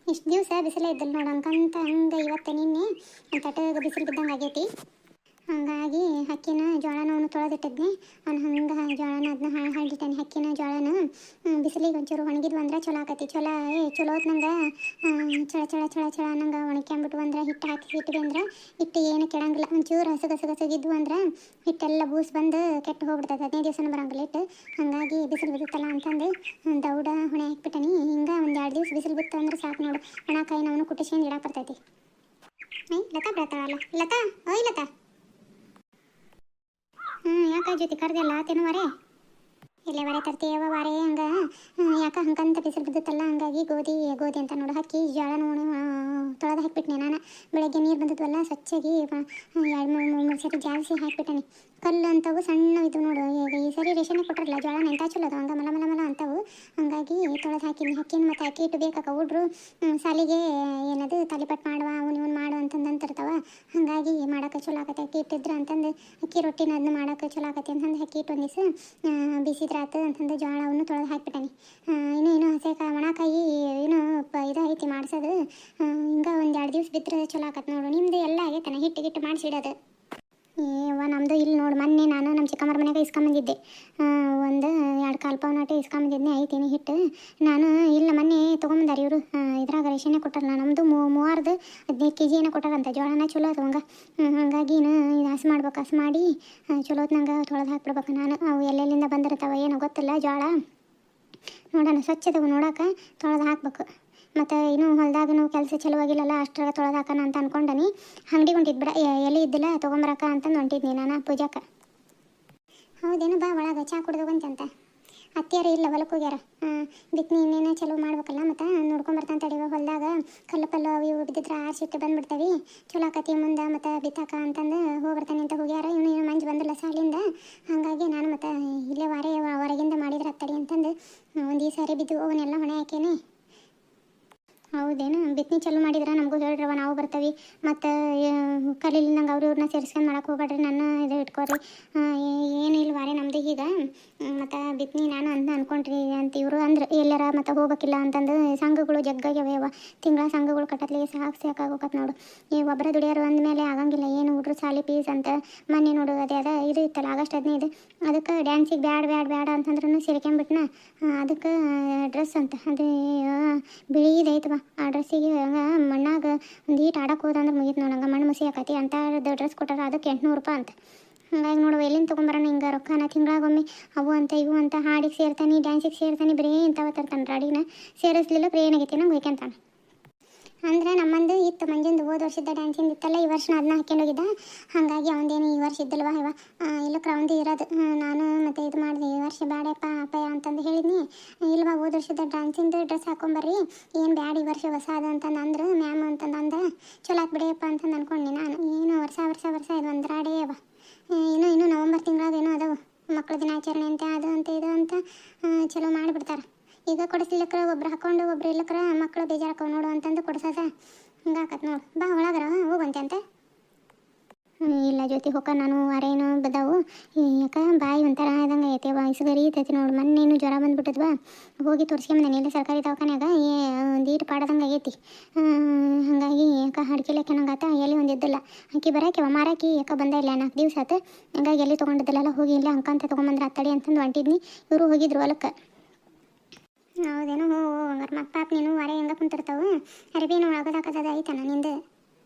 ಇಷ್ಟು ದಿವಸ ಬಿಸಿಲೇ ಇದ್ದಲ್ಲ ನೋಡು ಹಂಗಂತ ಹಂಗೆ ಇವತ್ತು ನಿನ್ನೆ ತಟಗ ಬಿಸಿಲು ಬಿದ್ದಂಗೆ ಆಗೈತಿ. ಹಾಗಾಗಿ ಹಕ್ಕಿನ ಜೋಳನ ಅವನು ತೊಳೆದಿಟ್ಟಿದ್ನಿ. ಅವ್ನು ಹಂಗೆ ಜೋಳನ ಅದನ್ನ ಹಂಡಿಟ್ಟೇನೆ. ಹಕ್ಕಿನ ಜೋಳನ ಬಿಸಿಲಿಗೆ ಒಂಚೂರು ಒಣಗಿದ್ವು ಅಂದ್ರೆ ಚಲೋ ಆಕತಿ. ಚಲೋ ಹೊತ್ನಂಗೆ ಚಳ ಚಳ ಚಳ ಚಳ ನಂಗೆ ಒಣಕ್ಯಾಂಬಿಟ್ಟು ಅಂದ್ರೆ ಹಿಟ್ಟು ಹಾಕಿ ಇಟ್ವಿ ಅಂದ್ರೆ ಹಿಟ್ಟು ಏನು ಕೆಡಂಗಿಲ್ಲ. ಒಂಚೂರು ಹಸಗಸಗಿದ್ವು ಅಂದ್ರೆ ಹಿಟ್ಟೆಲ್ಲ ಬೂಸ್ ಬಂದು ಕೆಟ್ಟು ಹೋಗ್ಬಿಡ್ತದೆ. 15 ದಿವಸನೂ ಬರೋಂಗಿಲ್ಲ ಹಿಟ್ಟು. ಹಾಗಾಗಿ ಬಿಸಿಲು ಬಿದ್ದಿತ್ತಲ್ಲ ಅಂತಂದು ದೌಡ ಹೊಣೆ ಹಾಕ್ಬಿಟ್ಟನಿ. ಹಿಂಗೆ ಒಂದು 2 ದಿವಸ ಬಿಸಿಲು ಬಿತ್ತು ಅಂದ್ರೆ ಸಾಕು ನೋಡು. ಒಣಕಾಯಿ ನಾವು ಕುಟ್ಟಿಸ್ಕೊಂಡು ಇಡಕ್ಕೆ ಬರ್ತೈತಿ. ಲತಾ ಬೀಳ್ತಾವಲ್ಲ. ಲತಾ ಓಯ್ ಲತಾ. ಯಾಕೆ ಜೊತೆ ಕರೆದಿಲ್ಲ ತಿನ್ನುವರೆ ಇಲ್ಲೇ ವರೆ ತರ್ತೀಯವ ವಾರೆ ಹಂಗೆ ಯಾಕೆ ಹಂಗಂತ ಬಿಸಿಲು ಬಿದ್ದುತ್ತಲ್ಲ. ಹಂಗಾಗಿ ಗೋಧಿ ಅಂತ ನೋಡು ಹಕ್ಕಿ ಜೋಳ ನೋಡು ತೊಳೆದು ಹಾಕಿಬಿಟ್ನೆ. ನಾನು ಬೆಳಗ್ಗೆ ನೀರು ಬಂದಿದ್ವಲ್ಲ ಸ್ವಚ್ಛಾಗಿ 2-3 ಸರಿ ಜಾಲಿಸಿ ಹಾಕಿಬಿಟ್ಟನೆ. ಕಲ್ಲು ಅಂತವು ಸಣ್ಣ ಇದು ನೋಡು. ಈಗ ಈ ಸರಿ ರೇಷನ್ನೇ ಕೊಟ್ಟಿರಲ್ಲ ಜೋಳ ನೆಂತ ಚಲೋ ಅದು ಹಂಗೆ ಮಲ ಮಲ ಮಲ ಅಂತವು. ಹಾಗಾಗಿ ತೊಳೆದು ಹಾಕಿನಿ. ಹಕ್ಕಿನ ಮತ್ತು ಅಕ್ಕಿ ಇಟ್ಟು ಬೇಕಾಕ ಹುಡ್ರು ಸಾಲಿಗೆ ಏನದು ತಾಲಿಪಟ್ಟು ಮಾಡುವ ಇವನು ಮಾಡು ಅಂತಂದು ಅಂತಿರ್ತಾವ. ಹಾಗಾಗಿ ಮಾಡೋಕೆ ಚಲೋ ಆಕತ್ತೆ ಅಕ್ಕಿ ಇಟ್ಟಿದ್ರೆ ಅಂತಂದು. ಅಕ್ಕಿ ರೊಟ್ಟಿನ ಅದನ್ನ ಮಾಡೋಕೆ ಚಲೋ ಆಕತ್ತೆ ಅಂತಂದು ಅಕ್ಕಿ ಇಟ್ಟು ಒಂದಿವ್ಸ ಬಿಸಿದ್ರಾತು ಅಂತಂದು ಜೋಳವನ್ನು ತೊಳೆದು ಹಾಕಿಬಿಟ್ಟನಿ. ಇನ್ನೂ ಹಸೆಕಾಯಿ ಒಣಕಾಯಿ ಏನು ಇದು ಐತಿ ಮಾಡಿಸೋದು. ಹಿಂಗೆ ಒಂದು 2 ದಿವಸ ಬಿಟ್ಟರೆ ಚಲೋ ಆಕತ್ತೆ ನೋಡು. ನಿಮ್ಮದು ಎಲ್ಲ ಆಗೈತನ ಹಿಟ್ಟು ಮಾಡಿಸಿಡೋದು? ನಮ್ಮದು ಇಲ್ಲಿ ನೋಡು ಮೊನ್ನೆ ನಾನು ನಮ್ಮ ಚಿಕ್ಕಮ್ಮರ ಮನೆಗೆ ಇಸ್ಕೊಂಬಂದಿದ್ದೆ. 1-2 ಕಾಲು ಪಾವ್ ನಾಟೆ ಇಸ್ಕೊಂಬಂದಿದ್ದೆ. ಐತೀನಿ ಹಿಟ್ಟು ನಾನು ಇಲ್ಲ ಮೊನ್ನೆ ತೊಗೊಂಬಂದಾರ ಇವರು. ಇದ್ರಾಗ ರೇಷನ್ನೇ ಕೊಟ್ಟಾರಲ್ಲ. ನಮ್ಮದು 15 kg ಏನೋ ಕೊಟ್ಟಾರಂತ. ಜೋಳನ ಚಲೋ ಅದು ಹಂಗೆ. ಹಾಗಾಗಿ ಇದು ಹಸು ಮಾಡ್ಬೇಕು. ಹಸು ಮಾಡಿ ಚಲೋ ಹೊತ್ನಂಗೆ ತೊಳೆದು ಹಾಕ್ಬಿಡ್ಬೇಕು ನಾನು. ಅವು ಎಲ್ಲೆಲ್ಲಿಂದ ಬಂದಿರ್ತಾವೆ ಏನೋ ಗೊತ್ತಿಲ್ಲ. ಜೋಳ ನೋಡೋಣ ಸ್ವಚ್ಛದವು ನೋಡೋಕೆ ತೊಳೆದು ಹಾಕ್ಬೇಕು. ಮತ್ತು ಇನ್ನೂ ಹೊಲದಾಗೂ ಕೆಲಸ ಚಲುವಾಗಿಲ್ಲಲ್ಲ ಅಷ್ಟ್ರಾಗ ತೊಳೆದು ಹಾಕೋಣ ಅಂತ ಅಂದ್ಕೊಂಡನಿ. ಅಂಗಡಿಗೆ ಹೊಂಟಿದ್ದು ಬಿಡ ಎಲೆ ಇದ್ದಿಲ್ಲ ತೊಗೊಂಬರಕ ಅಂತಂದು ಹೊಂಟಿದ್ನಿ ನಾನು ಪೂಜಾಕ್ಕೆ. ಹೌದೇನು ಬಾ ಒಳಗೆ ಚಾ ಕುಡ್ದೋಗಂತಂತ. ಅತ್ತೆಯಾರು ಇಲ್ಲ ಹೊಲಕ್ಕೆ ಹೋಗ್ಯಾರ. ಬಿತ್ತನೆ ಇನ್ನೇನು ಚಲೋ ಮಾಡ್ಬೇಕಲ್ಲ ಮತ್ತು ನೋಡ್ಕೊಂಬರ್ತಾನೆ ತಡಿವ. ಹೊಲದಾಗ ಕಲ್ಲು ಪಲ್ಲು ಅವು ಇವು ಬಿದ್ದಿದ್ರೆ ಆರಿಸಿಟ್ಟು ಬಂದುಬಿಡ್ತಾವೆ. ಚಲೋ ಆಕತಿ ಮುಂದೆ ಮತ್ತು ಬಿತ್ತಾಕ ಅಂತಂದು ಹೋಗ್ಬರ್ತಾನೆ ಅಂತ ಹೋಗ್ಯಾರ. ಇನ್ನೂ ಮಂಜು ಬಂದಿಲ್ಲ ಸಾಲಿಂದ. ಹಾಗಾಗಿ ನಾನು ಮತ್ತು ಇಲ್ಲೇ ಹೊರಗಿಂದ ಮಾಡಿದ್ರೆ ಹತ್ತಡಿ ಅಂತಂದು ಒಂದು ಸಾರಿ ಬಿದ್ದು ಅವನ್ನೆಲ್ಲ ಹೊಣೆ ಹಾಕೇನೆ. ಹೌದೇನು ಬಿತ್ತನೆ ಚಲೋ ಮಾಡಿದ್ರೆ ನಮಗೂ ಹೇಳ್ರವ ನಾವು ಬರ್ತೀವಿ. ಮತ್ತು ಕಲೀಲಿ ನಂಗೆ ಇವ್ರನ್ನ ಸೇರಿಸ್ಕೊಂಡು ಮಾಡಕ್ಕೆ ಹೋಗ್ಬೇಡ್ರಿ. ನನ್ನ ಇದು ಇಟ್ಕೊರಿ ಏನು ಇಲ್ವಾರೆ ನಮ್ಮದು ಈಗ. ಮತ್ತು ಬಿತ್ತನೆ ನಾನು ಅಂತ ಅಂದ್ಕೊಂಡ್ರಿ ಅಂತ ಇವರು ಅಂದ್ರೆ ಎಲ್ಲಾರ ಮತ್ತು ಹೋಗ್ಬೇಕಿಲ್ಲ ಅಂತಂದು ಸಂಘಗಳು ಜಗ್ಗಾಗ್ಯಾವ. ತಿಂಗಳ ಸಂಘಗಳು ಕಟ್ಟತ್ಲಿಗೆ ಸಾಕಾಗೋಕತ್ ನೋಡು. ಈ ಒಬ್ಬರ ದುಡಿಯೋರು ಅಂದಮೇಲೆ ಆಗಂಗಿಲ್ಲ. ಏನು ಹುಡ್ರು ಸಾಲಿ ಫೀಸ್ ಅಂತ ಮೊನ್ನೆ ನೋಡು ಅದೇ ಇದು ಇತ್ತಲ್ಲ ಆಗಸ್ಟ್ 15 ಅದಕ್ಕೆ ಡ್ಯಾನ್ಸಿಗೆ ಬ್ಯಾಡ ಅಂತಂದ್ರೂ ಸೇರ್ಕೊಂಬಿಟ್ನ. ಅದಕ್ಕೆ ಡ್ರೆಸ್ ಅಂತ ಅದು ಬಿಳಿದೈತವ. ಆ ಡ್ರೆಸ್ಸಿಗೆ ಮಣ್ಣಾಗ ಒಂದು ಈಟ್ ಆಡಕ್ಕೆ ಹೋದಂದ್ರೆ ಮುಗೀತು ನೋಡು. ಹಂಗೆ ಮಣ್ಣು ಮುಸಿ ಆಕತಿ ಅಂಥದ್ದು ಡ್ರೆಸ್ ಕೊಟ್ಟಾರ. ಅದಕ್ಕೆ 800 ರೂಪಾಯಿ ಅಂತ. ಹಾಗಾಗಿ ನೋಡುವ ಎಲ್ಲಿಂದ ತೊಗೊಂಬರೋಣ ಹಿಂಗೆ ರೊಕ್ಕನ. ತಿಂಗಳಾಗೊಮ್ಮೆ ಅವು ಅಂತ ಇವು ಅಂತ ಹಾಡಿಗೆ ಸೇರ್ತಾನೆ ಡ್ಯಾನ್ಸಿಗೆ ಸೇರ್ತಾನೆ ಬರೀ ಇಂಥವ ತರ್ತಾನೆ. ರೆಡಿನ ಸೇರಿಸ್ಲಿಲ್ಲ ಪ್ರೇನಾಗೈತಿ ನಂಗೆ ಹೋಯ್ಕಂತಾನೆ. ಅಂದರೆ ನಮ್ಮಂದು ಇತ್ತು ಮಂಜಂದು ಹೋದ ವರ್ಷದ ಡ್ಯಾನ್ಸಿಂದ ಇತ್ತಲ್ಲ. ಈ ವರ್ಷ ಅದನ್ನ ಹಾಕ್ಕೊಂಡೋಗಿದ್ದ. ಹಾಗಾಗಿ ಅವನದೇನು ಈ ವರ್ಷ ಇದ್ದಲ್ವ ಇಲ್ಲಕ್ಕೆ ಅವಂದು ಇರೋದು. ನಾನು ಮತ್ತು ಇದು ಮಾಡಿದೆ ಈ ವರ್ಷ ಬ್ಯಾಡಪ್ಪ ಅಪ್ಪಯ್ಯ ಅಂತಂದು ಹೇಳಿದ್ನಿ. ಇಲ್ವಾ ಹೋದ ವರ್ಷದ ಡ್ಯಾನ್ಸಿಂದು ಡ್ರೆಸ್ ಹಾಕೊಂಬರ್ರಿ ಏನು ಬ್ಯಾಡ ಈ ವರ್ಷ ಹೊಸ ಅದು ಅಂತಂದು ಅಂದರು ಮ್ಯಾಮ್ ಅಂತಂದು ಅಂದ. ಚಲೋ ಬಿಡಿಯಪ್ಪ ಅಂತಂದು ಅಂದ್ಕೊಂಡೆ ನಾನು. ಏನು ವರ್ಷ ಇದು ಒಂದು ರಾಡೇವ. ಇನ್ನೂ ನವಂಬರ್ ತಿಂಗಳಾಗ ಏನೋ ಅದಾವೆ ಮಕ್ಕಳ ದಿನಾಚರಣೆ ಅಂತ ಅದು ಅಂತ ಇದು ಅಂತ ಚಲೋ ಮಾಡಿಬಿಡ್ತಾರೆ. ಈಗ ಕೊಡಿಸ್ಲಿಕ್ಕರ ಒಬ್ರು ಹಾಕೊಂಡು ಒಬ್ರು ಇಲ್ಲಕ್ರ ಮಕ್ಕಳು ಬೇಜಾರಕ್ಕವು ನೋಡು ಅಂತಂದು ಕೊಡಿಸೋದ ಹಿಂಗೆ ಆಕತ್ ನೋಡು. ಬಾ ಒಳಗರ ಹೋಗಂತೆ ಅಂತ. ಇಲ್ಲ ಜ್ಯೋತಿ ಹೊಕ್ಕ ನಾನು ಅರೇನು ಬದಾವು ಯಾಕೆ ಬಾಯಿ ಒಂಥರ ಇದಂಗೆ ಐತೆ ವಯಸ್ಸುಗರಿ ಐತೈತಿ ನೋಡು. ಮೊನ್ನೇನು ಜ್ವರ ಬಂದುಬಿಟ್ಟಿದ್ವಾ ಹೋಗಿ ತೋರಿಸ್ಕೊಂಬಂದೇನೆ. ಇಲ್ಲ ಸರ್ಕಾರಿ ದವಾಖಾನ್ಯಾಗ ಒಂದು ಈಟು ಪಾಡದಂಗೆ ಆಗೈತಿ. ಹಾಗಾಗಿ ಯಾಕೆ ಹಡ್ಕಿಲಕ್ಕೆ ನಂಗಾತ ಎಲ್ಲಿ ಒಂದಿದ್ದಿಲ್ಲ. ಆಕಿ ಬರಾಕಿವ ಮಾರಾಕಿ ಯಾಕೆ ಬಂದ ಇಲ್ಲ 4 ದಿವಸ ಆತು. ಹಂಗಾಗಿ ಎಲ್ಲಿ ತೊಗೊಂಡಿದ್ದಿಲ್ಲ ಹೋಗಿ ಇಲ್ಲ ಅಂಕಂತ ತೊಗೊಂಬಂದ್ರೆ ಅತ್ತಡಿ ಅಂತಂದು ಹೊಂಟಿದ್ನಿ. ಇವರು ಹೋಗಿದ್ರು ಹೊಲಕ್ಕೆ. ಹೌದೇನೋ ಹಂಗಾರೆ ಮತ್ತೆ ಪಾಪ ನೀನು ವಾರ ಹೆಂಗೆ ಕುಂತಿರ್ತಾವೆ. ಅರಿಬೇನು ಒಳಗದು ಹಾಕೋದು ಐತನ ನಿಂದು?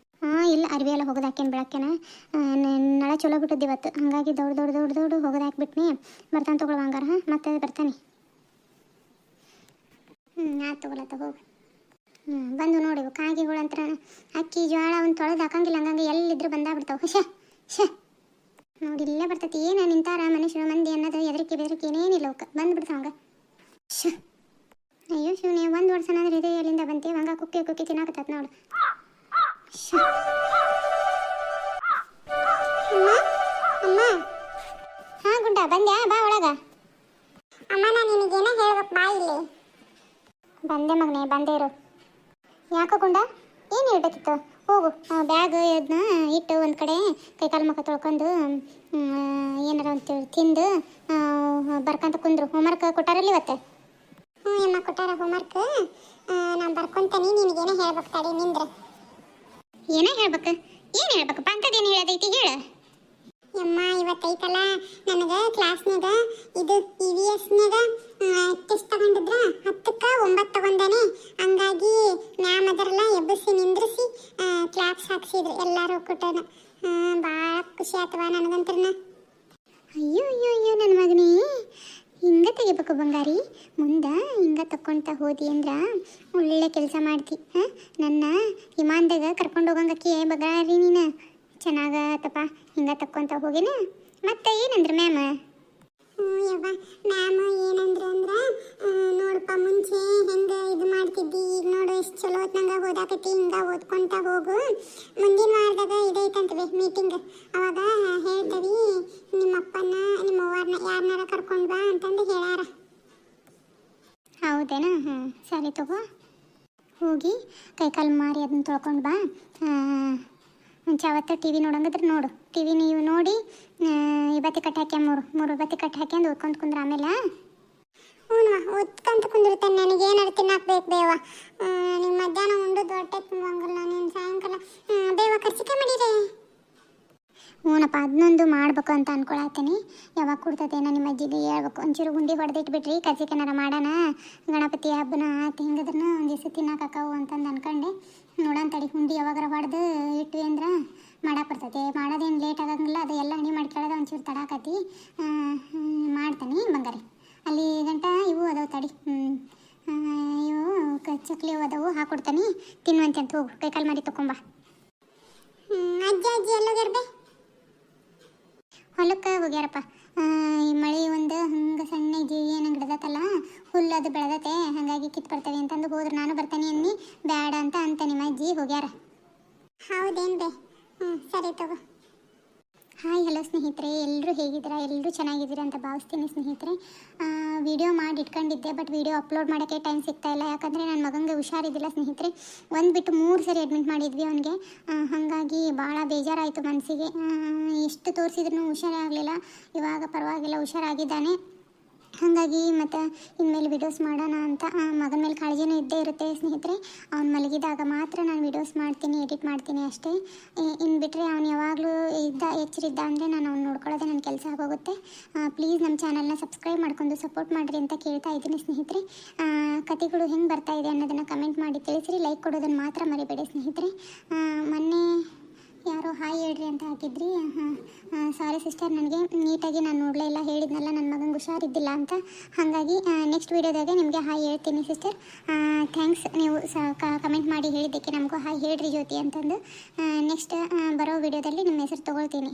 ಇಲ್ಲ ಅರಿವೆ ಎಲ್ಲ ಹೋಗೋದು ಹಾಕೇನು ಬೆಳಕ್ಕೇನ ನಳ ಚಲೋ ಬಿಟ್ಟಿದ್ದು ಇವತ್ತು. ಹಾಗಾಗಿ ದೌಡು ಹೋಗೋದು ಹಾಕ್ಬಿಟ್ನಿ. ಬರ್ತಾನೆ ತೊಗೊಳ್ಳುವ ಹಂಗಾರ ಮತ್ತೆ ಬರ್ತಾನೆ. ಆಯ್ತು ತೊಗೊಳತ್ತ ಹೋಗಿ. ಬಂದು ನೋಡಿ ಕಾಗಿಗಳು ಅಂತ ಅಕ್ಕಿ ಜೋಳ ಒಂದು ತೊಳೆದು ಹಾಕಂಗಿಲ್ಲ. ಹಂಗಂಗೆ ಎಲ್ಲಿದ್ರು ಬಂದಾಗ್ಬಿಡ್ತಾವೆ. ನೋಡಿ ಇಲ್ಲೇ ಬರ್ತೈತಿ. ಏನು ನಿಂತಾರ ಮನುಷ್ಯರು ಮಂದಿ ಅನ್ನೋದು ಎದರಿಕೆ ಬೆದರಿಕೆ ಏನೇನಿಲ್ಲ ಅವಕ್ಕೆ ಬಂದುಬಿಡ್ತಾವ ಹಂಗೆ. ಅಯ್ಯೋ ಶಿವನೇ 1 ವರ್ಷನಾದ್ರೆ ಇದು ಎಲ್ಲಿಂದ ಬಂತೀವಿ ಹಂಗೆ ಕುಕ್ಕಿ ತಿನ್ನಾಕತ್ತ ನೋಡು. ಅಮ್ಮ ಹಾಂ ಗುಡ್ಡ ಬಂದ್ಯಾ ಬಾ ಒಳಗ. ಅಮ್ಮ ನಾನು ನಿನಗೇನ ಹೇಳ್ಬೇಕು ಬಾ ಇಲ್ಲಿ. ಬಂದೆ ಮಗನೇ ಬಂದೇ ಇರು. ಯಾಕೋ ಗುಂಡ ಏನು ಹೇಳ್ಬೇಕಿತ್ತು? ಹೋಗು ಬ್ಯಾಗ್ ಅದನ್ನ ಇಟ್ಟು ಒಂದು ಕಡೆ ಕೈಕಾಲು ಮುಖ ತೊಳ್ಕೊಂಡು ಏನಾರ ಅಂತೇಳಿ ತಿಂದು ಬರ್ಕಂತ ಕುಂದ್ರು. ಹೋಮ್ವರ್ಕ್ ಕೊಟ್ಟಾರಲ್ಲಿ ಇವತ್ತು? ಅಮ್ಮ ಕೊಟ್ಟಾರ ಹೋಮ್ವರ್ಕ್. ನಾ ಬರ್ಕೊಂತಾನೆ ನಿನಗೇನ ಹೇಳ್ಬೇಕು ತಡಿ ನಿಂದ್ರ. ಏನ ಹೇಳ್ಬೇಕು? ಏನು ಹೇಳ್ಬೇಕಪ್ಪ ಅಂತದೇನು ಹೇಳೋದೈತಿ ಹೇಳ. ಯಮ್ಮ ಇವತ್ತೈತಲ್ಲ ನನಗೆ ಕ್ಲಾಸ್ನಾಗ ಇದು EVSನಾಗ ಟೆಸ್ಟ್ ತಗೊಂಡಿದ್ರ 10ಕ್ಕೆ 9 ತಗೊಂಡಾನೆ. ಹಂಗಾಗಿ ಮ್ಯಾಮ್ ಅದರಲ್ಲ ಎಬ್ಬಿಸಿ ನಿಂದ್ರಿಸಿ ಕ್ಲಾಪ್ಸ್ ಹಾಕ್ಸಿದ್ರು ಎಲ್ಲರೂ ಕೂಟನ. ಭಾಳ ಖುಷಿ ಆತವ ನನಗಂತ್ರನ. ಅಯ್ಯೋ ಅಯ್ಯೋ ಅಯ್ಯೋ ನನ್ನ ಮಗನೇ, ಹಿಂಗ ತೆಗಿಬೇಕು ಬಂಗಾರಿ. ಮುಂದೆ ಹಿಂಗ ತಕ್ಕೊಂತ ಹೋದಿ ಅಂದ್ರ ಒಳ್ಳೆ ಕೆಲಸ ಮಾಡ್ತಿ. ನನ್ನ ವಿಮಾನದಾಗ ಕರ್ಕೊಂಡು ಹೋಗಂಗಕ್ಕೆ ಬಗಾರಿ ನೀನು. ಚೆನ್ನಾಗತ್ತಪ್ಪ ಹಿಂಗ ತಕ್ಕೊಂತ ಹೋಗಿನ. ಮತ್ತೆ ಏನಂದ್ರ ಮ್ಯಾಮ್? ಯವ್ವ ಮ್ಯಾಮ್ ಏನಂದ್ರು ಅಂದ್ರೆ, ನೋಡಪ್ಪ ಮುಂಚೆ ಹೆಂಗೆ ಇದು ಮಾಡ್ತಿದ್ದಿ, ಈಗ ನೋಡು ಎಷ್ಟು ಚಲೋ ಹೊತ್ನಂಗೆ ಓದಾಕತ್ತಿ, ಹಿಂಗೆ ಓದ್ಕೊಂತ ಹೋಗು. ಮುಂದಿನ ವಾರದಾಗ ಇದೈತಂತವಿ ಮೀಟಿಂಗ್, ಅವಾಗ ಹೇಳ್ತೀವಿ ನಿಮ್ಮ ಅಪ್ಪನ ನಿಮ್ಮ ಅವ್ವರನ್ನ ಯಾರನ್ನಾರ ಕರ್ಕೊಂಡು ಬಾ ಅಂತಂದು ಹೇಳ್ಯಾರ. ಹೌದೇನಾ? ಸರಿ ತಗೋ, ಹೋಗಿ ಕೈಕಾಲು ಮಾರಿ ಅದನ್ನ ತೊಳ್ಕೊಂಡು ಬಾ. ಮುಂಚೆ ಅವತ್ತು ಟಿ ವಿ ನೋಡಂಗಿದ್ರೆ ನೋಡು, ಟಿ ವಿ ನೀವು ನೋಡಿ ಬತ್ತಿ ಕಟ್ ಹಾಕ್ಯ ಮೂರು ಬತ್ತಿ ಕಟ್ ಹಾಕ್ಯಂದು ಓದ್ಕೊಂತ ಕುಂದ್ರ. ಆಮೇಲೆ ಹ್ಞೂ ಓದ್ಕೊಂತ ಕುಂದಿರ್ತಾನೆ. ನನಗೇನಾರು ತಿನ್ನಾಕ್ಬೇಕು ಬೇವ. ನೀವು ಮಧ್ಯಾಹ್ನ ಉಂಡುದು ಹೊಟ್ಟೆ ತುಂಬಂಗಿಲ್ಲ, ನೀನು ಸಾಯಂಕಾಲ ಬೇವ ಕರ್ಚಿಕೆ ಮಾಡಿರಿ. ಹ್ಞೂನಪ್ಪ ಅದನ್ನೊಂದು ಮಾಡ್ಬೇಕು ಅಂತ ಅನ್ಕೊಳತ್ತೀನಿ. ಯಾವಾಗ ಕೊಡ್ತದೇನೋ ನಿಮ್ಮ ಅಜ್ಜಿಗೆ ಹೇಳ್ಬೇಕು. ಒಂಚೂರು ಗುಂಡಿ ಹೊಡೆದಿಟ್ಬಿಟ್ರಿ ಕರ್ಚಿಕೆನಾರ ಮಾಡೋಣ, ಗಣಪತಿ ಹಬ್ಬನ ಆತು ಹಿಂಗದ್ರೂ ಒಂದು ದಿವಸ ತಿನ್ನೋಕಾಕವು ಅಂತಂದು ಅನ್ಕೊಂಡೆ. ನೋಡೋಣ ತಡಿ, ಗುಂಡಿ ಯಾವಾಗಾರ ಹೊಡೆದು ಇಟ್ವಿ ಅಂದ್ರೆ ಮಾಡಕ್ಕೆ ಬರ್ತೈತೆ. ಮಾಡೋದೇನು ಲೇಟ್ ಆಗಂಗಿಲ್ಲ, ಅದು ಎಲ್ಲ ಹಣಿ ಮಾಡ್ಕೊಳ್ಳೋದು ಒಂಚೂರು ತಡಾಕತಿ. ಮಾಡ್ತಾನೆ ಬಂಗಾರಿ. ಅಲ್ಲಿ ಗಂಟ ಇವು ಅದಾವೆ ತಡಿ, ಇವು ಚಕ್ಲಿ ಅದಾವು ಹಾಕೊಡ್ತಾನೆ, ತಿನ್ನುವಂತೆ ಅಂತ. ಹೋಗು ಕೈಕಾಲು ಮಾಡಿ ತೊಗೊಂಬ. ಅಜ್ಜ ಅಜ್ಜಿ ಎಲ್ಲೋಗ್ಯಾರ? ಹೊಲಕ್ಕೆ ಹೋಗ್ಯಾರಪ್ಪ. ಈ ಮಳೆ ಒಂದು ಹಂಗೆ ಸಣ್ಣ ಜೀವಿ ಏನಂಗೆ ಹಿಡ್ದತ್ತಲ್ಲ, ಹುಲ್ಲು ಅದು ಬೆಳೆದತೆ, ಹಾಗಾಗಿ ಕಿತ್ತು ಬರ್ತವೆ ಅಂತಂದು ಹೋದ್ರೆ ನಾನು ಬರ್ತಾನೆ ಅನ್ನಿ ಬೇಡ ಅಂತ ನಿಮ್ಮ ಅಜ್ಜಿ ಹೋಗ್ಯಾರ. ಹೌದೇನು ಬೇ? ಸರಿ ತಗೋ. ಹಾಯ್ ಹಲೋ ಸ್ನೇಹಿತರೆ, ಎಲ್ಲರೂ ಹೇಗಿದ್ದೀರಾ? ಎಲ್ಲರೂ ಚೆನ್ನಾಗಿದ್ದೀರಾ ಅಂತ ಭಾವಿಸ್ತೀನಿ ಸ್ನೇಹಿತರೆ. ವಿಡಿಯೋ ಮಾಡಿ ಇಟ್ಕೊಂಡಿದ್ದೆ, ಬಟ್ ವಿಡಿಯೋ ಅಪ್ಲೋಡ್ ಮಾಡೋಕ್ಕೆ ಟೈಮ್ ಸಿಗ್ತಾಯಿಲ್ಲ. ಯಾಕಂದರೆ ನನ್ನ ಮಗಂಗೆ ಹುಷಾರಿದ್ದಿಲ್ಲ ಸ್ನೇಹಿತರೆ. ಒಂದು ಬಿಟ್ಟು 3 ಸರಿ ಅಡ್ಮಿಟ್ ಮಾಡಿದ್ವಿ ಅವನಿಗೆ. ಹಾಗಾಗಿ ಭಾಳ ಬೇಜಾರಾಯಿತು ಮನಸ್ಸಿಗೆ. ಎಷ್ಟು ತೋರಿಸಿದ್ರೂ ಹುಷಾರಾಗಲಿಲ್ಲ. ಇವಾಗ ಪರವಾಗಿಲ್ಲ, ಹುಷಾರಾಗಿದ್ದಾನೆ. ಹಾಗಾಗಿ ಮತ್ತು ಇನ್ಮೇಲೆ ವಿಡಿಯೋಸ್ ಮಾಡೋಣ ಅಂತ ಮಗನ ಮೇಲೆ ಕಾಳಜಿನೂ ಇದ್ದೇ ಇರುತ್ತೆ ಸ್ನೇಹಿತರೆ. ಅವ್ನು ಮಲಗಿದಾಗ ಮಾತ್ರ ನಾನು ವಿಡಿಯೋಸ್ ಮಾಡ್ತೀನಿ, ಎಡಿಟ್ ಮಾಡ್ತೀನಿ ಅಷ್ಟೇ. ಇನ್ನು ಬಿಟ್ಟರೆ ಅವ್ನು ಯಾವಾಗಲೂ ಎಚ್ಚರಿದ್ದ ಅಂದರೆ ನಾನು ಅವ್ನು ನೋಡ್ಕೊಳ್ಳೋದೇ ನನ್ನ ಕೆಲಸ ಆಗೋಗುತ್ತೆ. ಪ್ಲೀಸ್ ನಮ್ಮ ಚಾನಲ್ನ ಸಬ್ಸ್ಕ್ರೈಬ್ ಮಾಡ್ಕೊಂಡು ಸಪೋರ್ಟ್ ಮಾಡಿರಿ ಅಂತ ಕೇಳ್ತಾ ಇದ್ದೀನಿ ಸ್ನೇಹಿತರೆ. ಕತೆಗಳು ಹೆಂಗೆ ಬರ್ತಾ ಇದೆ ಅನ್ನೋದನ್ನು ಕಮೆಂಟ್ ಮಾಡಿ ತಿಳಿಸಿರಿ. ಲೈಕ್ ಕೊಡೋದನ್ನು ಮಾತ್ರ ಮರಿಬೇಡಿ ಸ್ನೇಹಿತರೆ. ಮೊನ್ನೆ ಯಾರೋ ಹಾಯ್ ಹೇಳ್ರಿ ಅಂತ ಹಾಕಿದ್ರಿ. ಸಾರಿ ಸಿಸ್ಟರ್, ನನಗೆ ನೀಟಾಗಿ ನಾನು ನೋಡಲೇ ಇಲ್ಲ, ಹೇಳಿದ್ನಲ್ಲ ನನ್ನ ಮಗಂಗೆ ಹುಷಾರಿದ್ದಿಲ್ಲ ಅಂತ. ಹಾಗಾಗಿ ನೆಕ್ಸ್ಟ್ ವೀಡಿಯೋದಾಗೆ ನಿಮಗೆ ಹಾಯ್ ಹೇಳ್ತೀನಿ ಸಿಸ್ಟರ್. ಥ್ಯಾಂಕ್ಸ್, ನೀವು ಕಮೆಂಟ್ ಮಾಡಿ ಹೇಳಿದ್ದಕ್ಕೆ. ನಮಗೂ ಹಾಯ್ ಹೇಳ್ರಿ ಜ್ಯೋತಿ ಅಂತಂದು. ನೆಕ್ಸ್ಟ್ ಬರೋ ವೀಡಿಯೋದಲ್ಲಿ ನಿಮ್ಮ ಹೆಸರು ತೊಗೊಳ್ತೀನಿ.